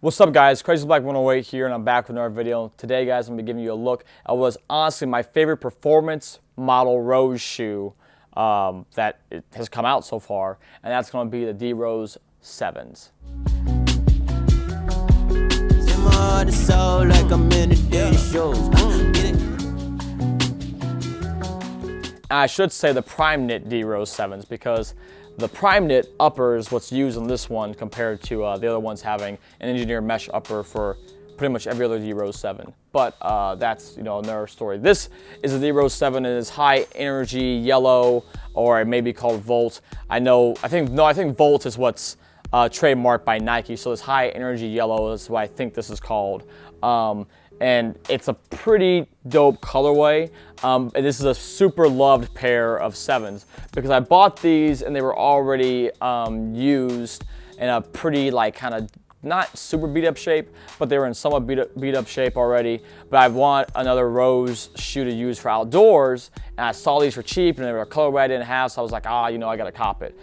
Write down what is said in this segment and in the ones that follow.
What's up, guys? Crazy Black 108 here, and I'm back with another video. Today, guys, I'm going to be giving you a look at what's honestly my favorite performance model Rose shoe that has come out so far, and that's going to be the D Rose 7s. I should say the Primeknit D Rose 7s because the Primeknit upper is what's used on this one compared to the other ones having an engineered mesh upper for pretty much every other D Rose 7. But that's another story. This is a D Rose 7 and it's high energy yellow, or it may be called Volt. I think Volt is what's trademarked by Nike. So this high energy yellow is what I think this is called. And it's a pretty dope colorway. And this is a super loved pair of 7s because I bought these and they were already used in a pretty kind of not super beat up shape, but they were in somewhat beat up shape already. But I want another Rose shoe to use for outdoors, and I saw these for cheap and they were a colorway I didn't have, so I was like, I gotta cop it.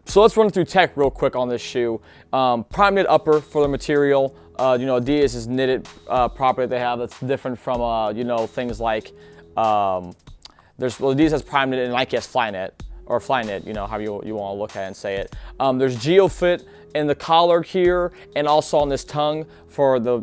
So let's run through tech real quick on this shoe. Primeknit upper for the material. Adidas is knitted property they have that's different from things like Adidas has Primeknit and Nike has Flyknit, or Flyknit, however you want to look at it and say it. There's GeoFit in the collar here and also on this tongue for the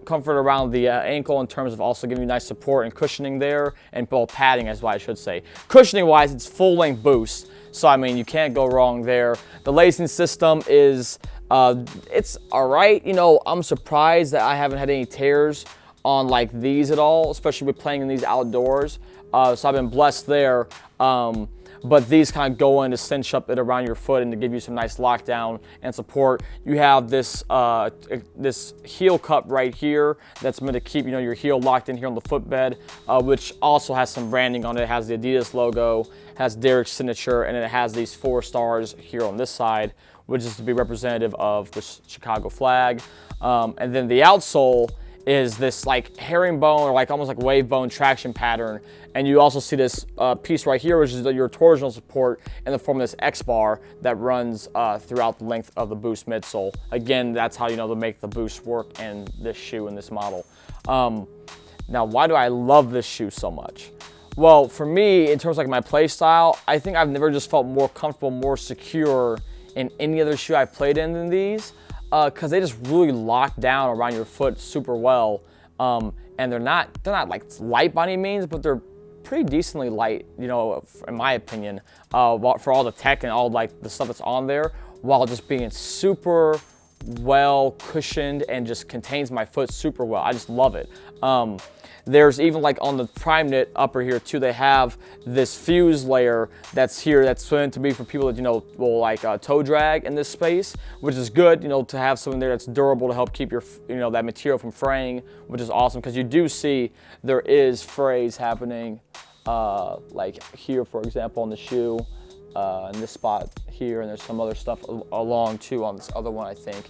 comfort around the ankle in terms of also giving you nice support and cushioning there, and padding is what I should say. Cushioning wise, it's full length boost. So, I mean, you can't go wrong there. The lacing system is, it's all right. I'm surprised that I haven't had any tears on like these at all, especially with playing in these outdoors. So I've been blessed there. But these kind of go in to cinch up it around your foot and to give you some nice lockdown and support. You have this this heel cup right here that's meant to keep your heel locked in here on the footbed, which also has some branding on it. It has the Adidas logo, has Derek's signature, and it has these 4 stars here on this side, which is to be representative of the Chicago flag. And then the outsole is this like herringbone or almost like wave bone traction pattern. And you also see this piece right here, which is your torsional support in the form of this X bar that runs throughout the length of the Boost midsole. Again, that's how to make the Boost work in this shoe and this model. Now, why do I love this shoe so much? Well, for me, in terms of my play style, I think I've never just felt more comfortable, more secure in any other shoe I've played in than these. Because they just really lock down around your foot super well, and they're not like light by any means, but they're pretty decently light, in my opinion, for all the tech and all the stuff that's on there, while just being super well cushioned and just contains my foot super well. I just love it. There's even on the Primeknit upper here too, they have this fuse layer that's here that's meant to be for people that will toe drag in this space, which is good, to have something there that's durable to help keep your that material from fraying, which is awesome because you do see there is frays happening like here, for example, on the shoe, in this spot here, and there's some other stuff along too on this other one, I think.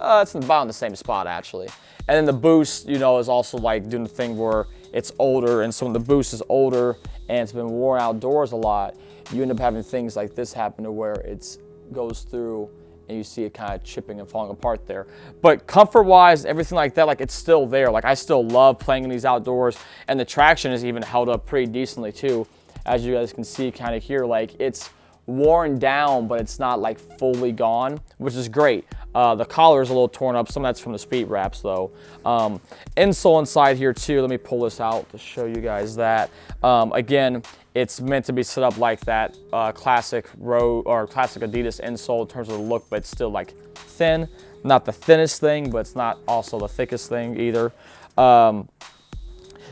It's about in the same spot actually. And then the Boost, is also doing the thing where it's older, and so when the Boost is older and it's been worn outdoors a lot, you end up having things like this happen to where it goes through and you see it kind of chipping and falling apart there. But comfort-wise, everything like that, it's still there. I still love playing in these outdoors, and the traction is even held up pretty decently too. As you guys can see kind of here, it's worn down, but it's not fully gone, which is great. The collar is a little torn up. Some of that's from the speed wraps though. Insole inside here too. Let me pull this out to show you guys that. Again, it's meant to be set up like that classic classic Adidas insole in terms of the look, but it's still thin. Not the thinnest thing, but it's not also the thickest thing either.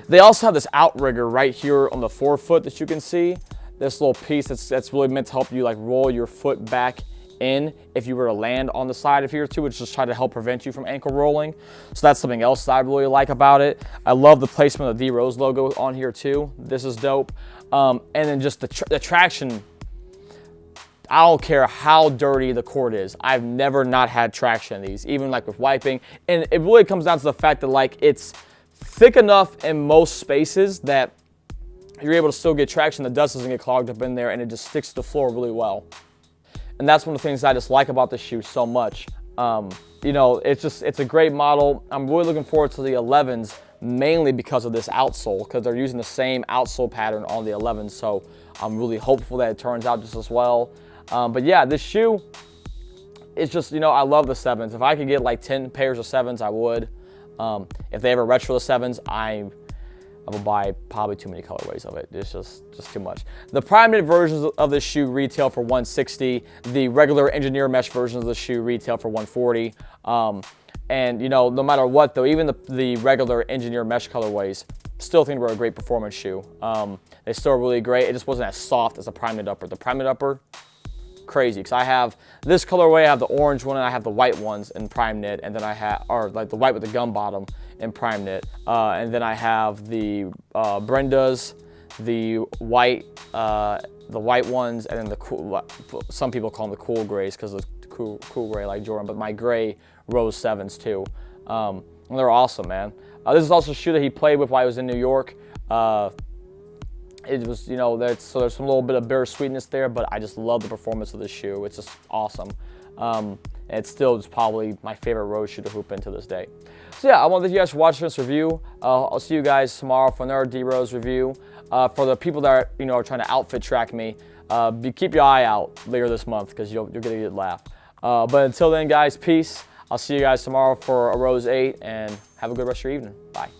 They also have this outrigger right here on the forefoot that you can see. This little piece that's really meant to help you roll your foot back in if you were to land on the side of here too, which just try to help prevent you from ankle rolling. So that's something else that I really like about it. I love the placement of the D Rose logo on here too. This is dope. And then just the traction. I don't care how dirty the court is. I've never not had traction in these, even with wiping. And it really comes down to the fact that it's thick enough in most spaces that you're able to still get traction. The dust doesn't get clogged up in there, and it just sticks to the floor really well. And that's one of the things I just like about this shoe so much. you know, it's a great model. I'm really looking forward to the 11s, mainly because of this outsole, because they're using the same outsole pattern on the 11s. So I'm really hopeful that it turns out just as well. But yeah, this shoe, it's just, you know, I love the 7s. If I could get like 10 pairs of 7s, I would. If they ever retro the 7s, I will buy probably too many colorways of it. It's just too much. The Primeknit versions of this shoe retail for $160. The regular engineer mesh versions of the shoe retail for $140. And you know, no matter what though, even the regular engineer mesh colorways, still think they're a great performance shoe. They still are really great. It just wasn't as soft as the Primeknit upper. The Primeknit upper, crazy, because I have this colorway, I have the orange one, and I have the white ones in Primeknit, and then I have, or like the white with the gum bottom in Primeknit, and then I have the Brendas, the white ones, and then the cool, some people call them the cool grays because of the cool gray like Jordan, but my gray Rose 7s too. And they're awesome, man. This is also a shoe that he played with while he was in New York. It was, you know, so there's some little bit of bittersweetness there, but I just love the performance of this shoe. It's just awesome. And it's still just probably my favorite Rose shoe to hoop in to this day. So yeah, I want to thank you guys for watching this review. I'll see you guys tomorrow for another D-Rose review. For the people that are, you know, are trying to outfit track me, keep your eye out later this month because you're gonna get a laugh. But until then, guys, peace. I'll see you guys tomorrow for a Rose 8, and have a good rest of your evening. Bye.